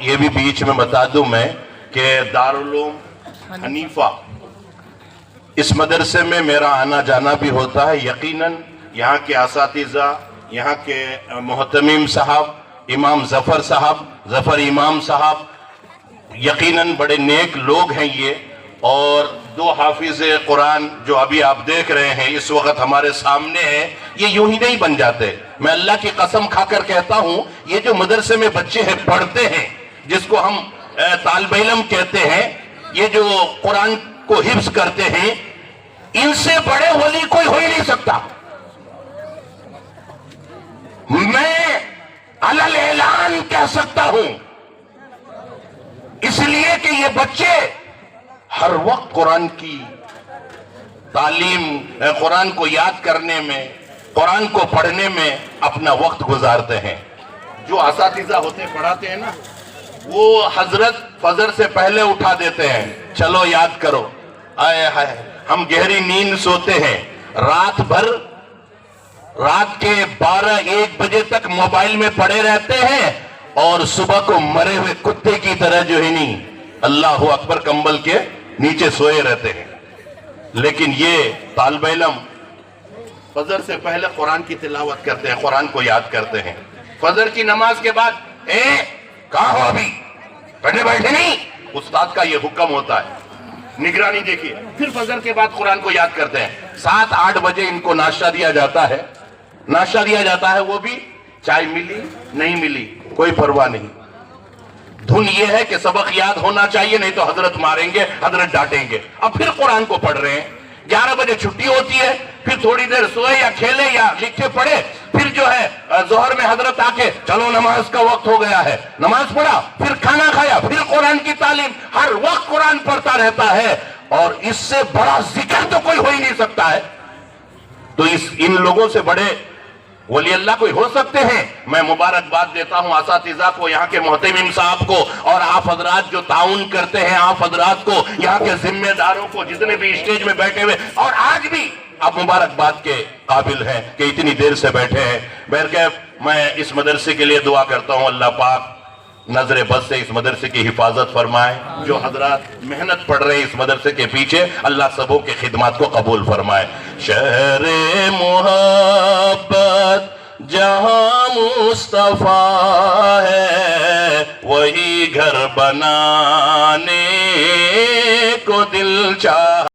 یہ بھی بیچ میں بتا دوں میں کہ دارالعلوم حنیفہ اس مدرسے میں میرا آنا جانا بھی ہوتا ہے. یقیناً یہاں کے اساتذہ، یہاں کے محتمم صاحب، امام ظفر صاحب، ظفر امام صاحب یقیناً بڑے نیک لوگ ہیں یہ. اور دو حافظ قرآن جو ابھی آپ دیکھ رہے ہیں اس وقت ہمارے سامنے ہیں، یہ یوں ہی نہیں بن جاتے. میں اللہ کی قسم کھا کر کہتا ہوں، یہ جو مدرسے میں بچے ہیں پڑھتے ہیں، جس کو ہم طالب علم کہتے ہیں، یہ جو قرآن کو حفظ کرتے ہیں، ان سے بڑے ولی کوئی ہو ہی نہیں سکتا. میں علل اعلان کہہ سکتا ہوں، اس لیے کہ یہ بچے ہر وقت قرآن کی تعلیم، قرآن کو یاد کرنے میں، قرآن کو پڑھنے میں اپنا وقت گزارتے ہیں. جو اساتذہ ہوتے پڑھاتے ہیں نا، وہ حضرت فجر سے پہلے اٹھا دیتے ہیں، چلو یاد کرو. آئے ہائے، ہم گہری نیند سوتے ہیں، رات بھر رات کے 12-1 بجے تک موبائل میں پڑے رہتے ہیں، اور صبح کو مرے ہوئے کتے کی طرح جو ہے نہیں اللہ اکبر کمبل کے نیچے سوئے رہتے ہیں. لیکن یہ طالب علم فجر سے پہلے قرآن کی تلاوت کرتے ہیں، قرآن کو یاد کرتے ہیں. فجر کی نماز کے بعد کہاں ہو ابھی پڑھنے بیٹھے نہیں، استاد کا یہ حکم ہوتا ہے. نگرانی دیکھیے. پھر فجر کے بعد قرآن کو یاد کرتے ہیں. 7-8 بجے ان کو ناشتہ دیا جاتا ہے. ناشتہ دیا جاتا ہے، وہ بھی چائے ملی نہیں ملی کوئی پرواہ نہیں. دھن یہ ہے کہ سبق یاد ہونا چاہیے، نہیں تو حضرت ماریں گے، حضرت ڈانٹیں گے. اب پھر قرآن کو پڑھ رہے ہیں. 11 بجے چھٹی ہوتی ہے، پھر تھوڑی دیر سوئے یا کھیلے یا لکھے پڑھے. پھر جو ہے ظہر میں حضرت آ کے چلو نماز کا وقت ہو گیا ہے، نماز پڑھا، پھر کھانا کھایا، پھر قرآن کی تعلیم. ہر وقت قرآن پڑھتا رہتا ہے، اور اس سے بڑا ذکر تو کوئی ہو ہی نہیں سکتا ہے. تو ان لوگوں سے بڑے ولی اللہ کوئی ہو سکتے ہیں؟ میں مبارکباد دیتا ہوں اساتذہ کو، یہاں کے محتمم صاحب کو، اور آپ حضرات جو تعاون کرتے ہیں، آپ حضرات کو، یہاں کے ذمہ داروں کو، جتنے بھی اسٹیج میں بیٹھے ہوئے اور آج بھی آپ مبارکباد کے قابل ہیں کہ اتنی دیر سے بیٹھے ہیں. بہرکیف میں اس مدرسے کے لیے دعا کرتا ہوں، اللہ پاک نظر بد سے اس مدرسے کی حفاظت فرمائے. جو حضرات محنت پڑھ رہے ہیں اس مدرسے کے پیچھے، اللہ سبوں کے خدمات کو قبول فرمائے. شہر محبت جہاں مصطفیٰ ہے، وہی گھر بنانے کو دل چاہتا